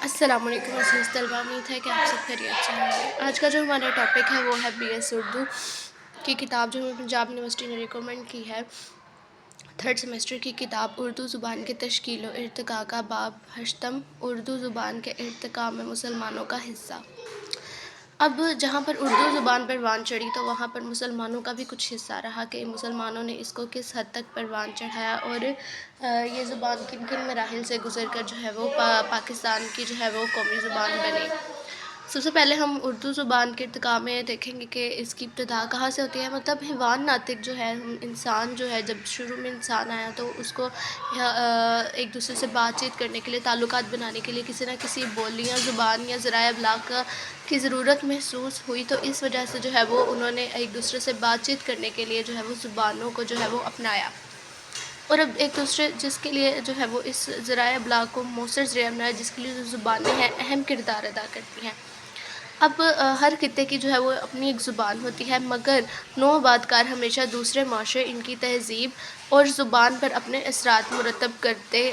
السلام علیکم عزیز طلبہ، امید ہے کہ آپ سب خیریت سے ہوں گے۔ آج کا جو ہمارا ٹاپک ہے وہ ہے بی ایس اردو کی کتاب جو ہمیں پنجاب یونیورسٹی نے ریکمنڈ کی ہے، تھرڈ سیمسٹر کی کتاب اردو زبان کی تشکیل و ارتقاء کا باب ہشتم، اردو زبان کے ارتقاء میں مسلمانوں کا حصہ۔ اب جہاں پر اردو زبان پروان چڑھی تو وہاں پر مسلمانوں کا بھی کچھ حصہ رہا کہ مسلمانوں نے اس کو کس حد تک پروان چڑھایا اور یہ زبان کن کن مراحل سے گزر کر جو ہے وہ پاکستان کی جو ہے وہ قومی زبان بنی۔ سب سے پہلے ہم اردو زبان کے ارتقاء میں دیکھیں گے کہ اس کی ابتدا کہاں سے ہوتی ہے۔ مطلب حیوان ناطق جو ہے، انسان جو ہے، جب شروع میں انسان آیا تو اس کو ایک دوسرے سے بات چیت کرنے کے لیے، تعلقات بنانے کے لیے کسی نہ کسی بولی یا زبان یا ذرائع ابلاغ کی ضرورت محسوس ہوئی، تو اس وجہ سے جو ہے وہ انہوں نے ایک دوسرے سے بات چیت کرنے کے لیے جو ہے وہ زبانوں کو جو ہے وہ اپنایا، اور اب ایک دوسرے جس کے لیے جو ہے وہ اس ذرائع ابلاغ کو مؤثر ذریعہ بنایا، جس کے لیے جو زبانیں ہیں اہم کردار ادا کرتی ہیں۔ اب ہر خطے کی جو ہے وہ اپنی ایک زبان ہوتی ہے، مگر نو آباد کار ہمیشہ دوسرے معاشرے ان کی تہذیب اور زبان پر اپنے اثرات مرتب کرتے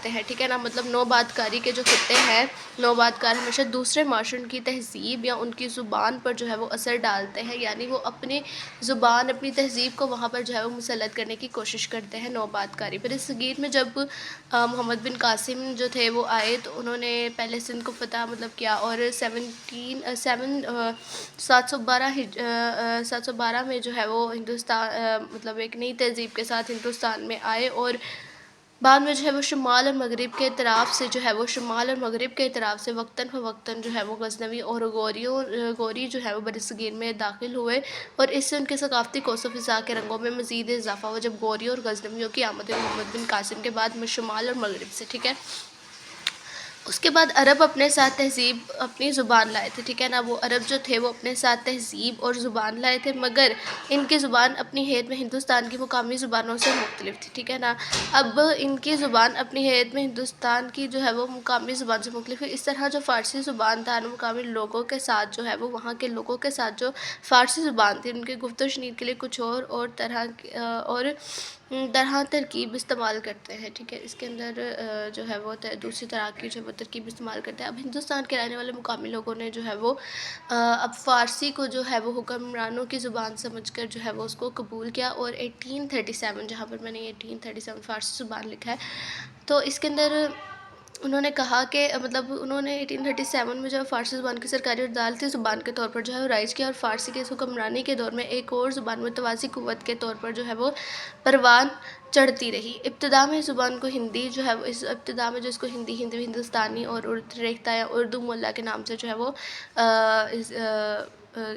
ہیں، ٹھیک ہے نا۔ مطلب نو آباد کاری کے جو خطے ہیں، نو آباد کار ہمیشہ دوسرے معاشرے ان کی تہذیب یا ان کی زبان پر جو ہے وہ اثر ڈالتے ہیں، یعنی وہ اپنی زبان، اپنی تہذیب کو وہاں پر جو ہے وہ مسلط کرنے کی کوشش کرتے ہیں، نو آباد کاری۔ برِ صغیر میں جب محمد بن قاسم جو تھے وہ آئے تو انہوں نے پہلے سندھ کو فتح کیا، اور 712 میں جو ہے وہ ہندوستان مطلب ایک نئی تہذیب کے ساتھ ہندوستان میں آئے، اور بعد میں جو ہے وہ شمال اور مغرب کے اطراف سے وقتاً فوقتاً جو ہے وہ غزنوی اور غوری جو ہے وہ برِ صغیر میں داخل ہوئے، اور اس سے ان کے ثقافتی کوس و فضا کے رنگوں میں مزید اضافہ ہوا جب غوری اور غزنویوں کی آمد محمد بن قاسم کے بعد میں شمال اور مغرب سے، ٹھیک ہے۔ اس کے بعد عرب اپنے ساتھ تہذیب، اپنی زبان لائے تھے، ٹھیک ہے نا۔ وہ عرب جو تھے وہ اپنے ساتھ تہذیب اور زبان لائے تھے، مگر ان کی زبان اپنی حیثیت میں ہندوستان کی مقامی زبانوں سے مختلف تھی، ٹھیک ہے نا۔ اب ان کی زبان اپنی حیثیت میں ہندوستان کی جو ہے وہ مقامی زبان سے مختلف ہے۔ اس طرح جو فارسی زبان دان مقامی لوگوں کے ساتھ جو ہے وہ وہاں کے لوگوں کے ساتھ جو فارسی زبان تھی، ان کے گفت و شنید کے لیے کچھ اور طرح ترکیب استعمال کرتے ہیں، ٹھیک ہے۔ اس کے اندر جو ہے وہ دوسری طرح کی جو ہے وہ ترکیب استعمال کرتے ہیں۔ اب ہندوستان کے رہنے والے مقامی لوگوں نے جو ہے وہ اب فارسی کو جو ہے وہ حکمرانوں کی زبان سمجھ کر جو ہے وہ اس کو قبول کیا، اور 1837، جہاں پر میں نے 1837 فارسی زبان لکھا ہے، تو اس کے اندر انہوں نے کہا کہ مطلب انہوں نے 1837 میں جو ہے فارسی زبان کی سرکاری اور عدالتی زبان کے طور پر جو ہے وہ رائج کیا، اور فارسی کے اس حکمرانی کے دور میں ایک اور زبان متوازی قوت کے طور پر جو ہے وہ پروان چڑھتی رہی۔ ابتدا میں اس زبان کو ہندی جو ہے ابتدا میں جو اس کو ہندی ہندوستانی اور اردو ریختہ یا اردو مولا کے نام سے جو ہے وہ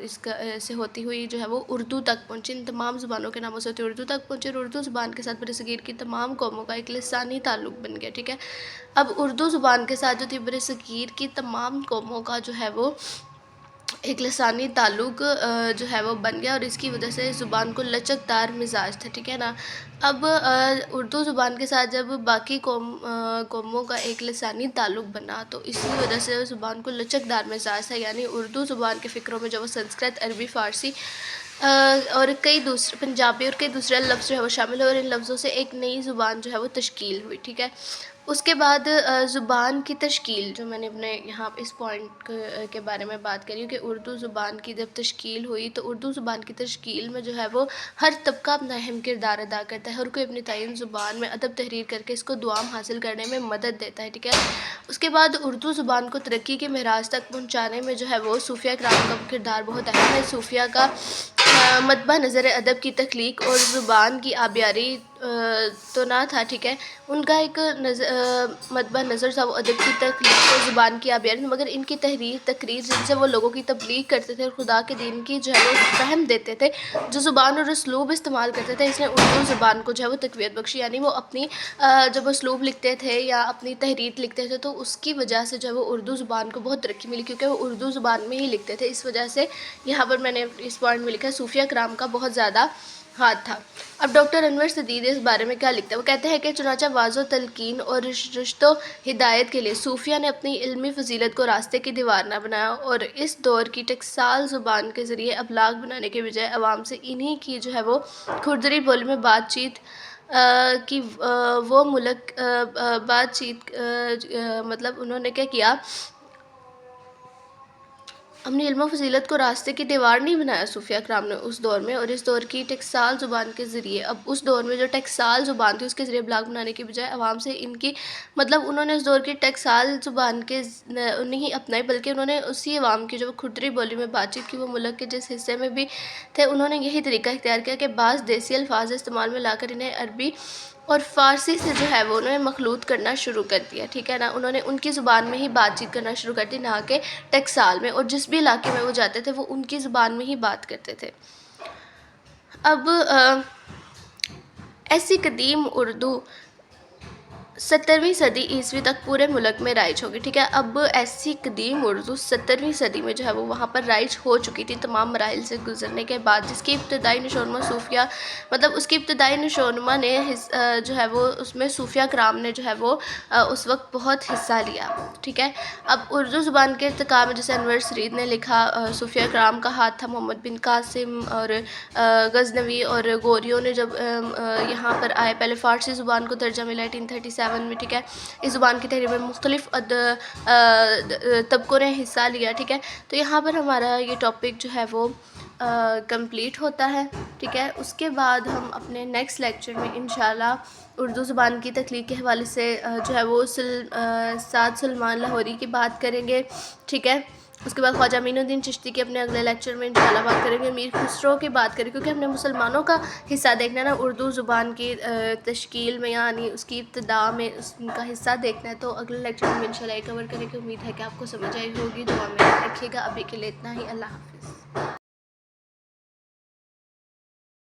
اس کا سے ہوتی ہوئی جو ہے وہ اردو تک پہنچی، ان تمام زبانوں کے ناموں سے ہوتی اردو تک پہنچی، اور اردو زبان کے ساتھ برِ صغیر کی تمام قوموں کا ایک لسانی تعلق بن گیا، ٹھیک ہے۔ اب اردو زبان کے ساتھ جو تھی برِ صغیر کی تمام قوموں کا جو ہے وہ ایک لسانی تعلق جو ہے وہ بن گیا، اور اس کی وجہ سے زبان کو لچک دار مزاج تھا، ٹھیک ہے نا۔ اب اردو زبان کے ساتھ جب باقی قوموں کا ایک لسانی تعلق بنا تو اسی وجہ سے زبان کو لچک دار مزاج تھا، یعنی اردو زبان کے فکروں میں جو وہ سنسکرت، عربی، فارسی اور کئی دوسرے پنجابی اور کئی دوسرے لفظ جو ہے وہ شامل ہوئے، اور ان لفظوں سے ایک نئی زبان جو ہے وہ تشکیل ہوئی، ٹھیک ہے۔ اس کے بعد زبان کی تشکیل، جو میں نے اپنے یہاں اس پوائنٹ کے بارے میں بات کری ہوں کہ اردو زبان کی جب تشکیل ہوئی تو اردو زبان کی تشکیل میں جو ہے وہ ہر طبقہ اپنا اہم کردار ادا کرتا ہے، ہر کوئی اپنی تعین زبان میں ادب تحریر کر کے اس کو دوام حاصل کرنے میں مدد دیتا ہے، ٹھیک ہے۔ اس کے بعد اردو زبان کو ترقی کے معراج تک پہنچانے میں جو ہے وہ صوفیہ کرام کا کردار بہت اہم ہے۔ صوفیہ کا مطبع نظر ادب کی تخلیق اور زبان کی آبیاری تو نہ تھا، ٹھیک ہے۔ ان کا ایک مطبع نظر تھا وہ ادب کی تخلیق اور زبان کی آبیاری، مگر ان کی تقریر جن سے وہ لوگوں کی تبلیغ کرتے تھے اور خدا کے دین کی جو ہے وہ فہم دیتے تھے، جو زبان اور اسلوب استعمال کرتے تھے، اس نے اردو زبان کو جو ہے وہ تقویت بخشی، یعنی وہ اپنی جب اسلوب لکھتے تھے یا اپنی تحریر لکھتے تھے تو اس کی وجہ سے جو ہے وہ اردو زبان کو بہت ترقی ملی، کیونکہ وہ اردو زبان میں ہی لکھتے تھے۔ اس وجہ سے یہاں پر میں نے اس پوائنٹ میں لکھا ہے صوفیہ کرام کا بہت زیادہ ہاتھ تھا۔ اب ڈاکٹر انور صدیق اس بارے میں کیا لکھتا ہے، وہ کہتے ہیں کہ چنانچہ واعظ و تلقین اور رشد و ہدایت کے لیے صوفیہ نے اپنی علمی فضیلت کو راستے کی دیوار نہ بنایا، اور اس دور کی ٹکسال زبان کے ذریعے ابلاغ بنانے کے بجائے عوام سے انہی کی جو ہے وہ کھردری بولی میں بات چیت کہ وہ ملک بات چیت مطلب انہوں نے کیا کیا، اپنی علم و فضیلت کو راستے کی دیوار نہیں بنایا صوفیہ کرام نے اس دور میں، اور اس دور کی ٹکسال زبان کے ذریعے، اب اس دور میں جو ٹکسال زبان تھی اس کے ذریعے بلاگ بنانے کی بجائے عوام سے ان کی مطلب انہوں نے اس دور کی ٹکسال زبان کے نہیں اپنائی، بلکہ انہوں نے اسی عوام کی جو کھردری بولی میں بات چیت کی، وہ ملک کے جس حصے میں بھی تھے انہوں نے یہی طریقہ اختیار کیا کہ بعض دیسی الفاظ استعمال میں لا کر انہیں عربی اور فارسی سے جو ہے وہ انہوں نے مخلوط کرنا شروع کر دیا، ٹھیک ہے نا، انہوں نے ان کی زبان میں ہی بات چیت کرنا شروع کر دی، نہ کہ ٹکسال میں، اور جس بھی علاقے میں وہ جاتے تھے وہ ان کی زبان میں ہی بات کرتے تھے۔ اب ایسی قدیم اردو 17ویں صدی عیسوی تک پورے ملک میں رائج ہوگی، ٹھیک ہے، اب ایسی قدیم اردو 17ویں صدی میں جو ہے وہ وہاں پر رائج ہو چکی تھی تمام مراحل سے گزرنے کے بعد، جس کی ابتدائی نشوونما صوفیہ مطلب اس کی ابتدائی نشوونما نے جو ہے وہ اس میں صوفیہ کرام نے جو ہے وہ اس وقت بہت حصہ لیا، ٹھیک ہے۔ اب اردو زبان کے ارتقاء میں جیسے انور سرید نے لکھا صوفیہ کرام کا ہاتھ تھا، محمد بن قاسم اور غزنوی اور گوریوں نے جب یہاں پر آئے، پہلے فارسی زبان کو درجہ ملا 1837 میں، ٹھیک ہے، اس زبان کی تحریر میں مختلف طبقوں نے حصہ لیا، ٹھیک ہے، تو یہاں پر ہمارا یہ ٹاپک جو ہے وہ کمپلیٹ ہوتا ہے، ٹھیک ہے۔ اس کے بعد ہم اپنے نیکسٹ لیکچر میں انشاءاللہ اردو زبان کی تخلیق کے حوالے سے جو ہے وہ سعد سلمان لاہوری کی بات کریں گے، ٹھیک ہے۔ اس کے بعد خواجہ امین الدین چشتی کے اپنے اگلے لیکچر میں انشاءاللہ بات کریں گے، میر خسرو کی بات کریں گے، کیونکہ ہم نے مسلمانوں کا حصہ دیکھنا ہے نا اردو زبان کی تشکیل میں، یعنی اس کی ابتدا میں اس کا حصہ دیکھنا ہے، تو اگلے لیکچر میں انشاءاللہ کور کرنے کی امید ہے کہ آپ کو سمجھ آئی ہوگی۔ دعا میں یاد رکھیے گا، ابھی کے لیے اتنا ہی، اللہ حافظ۔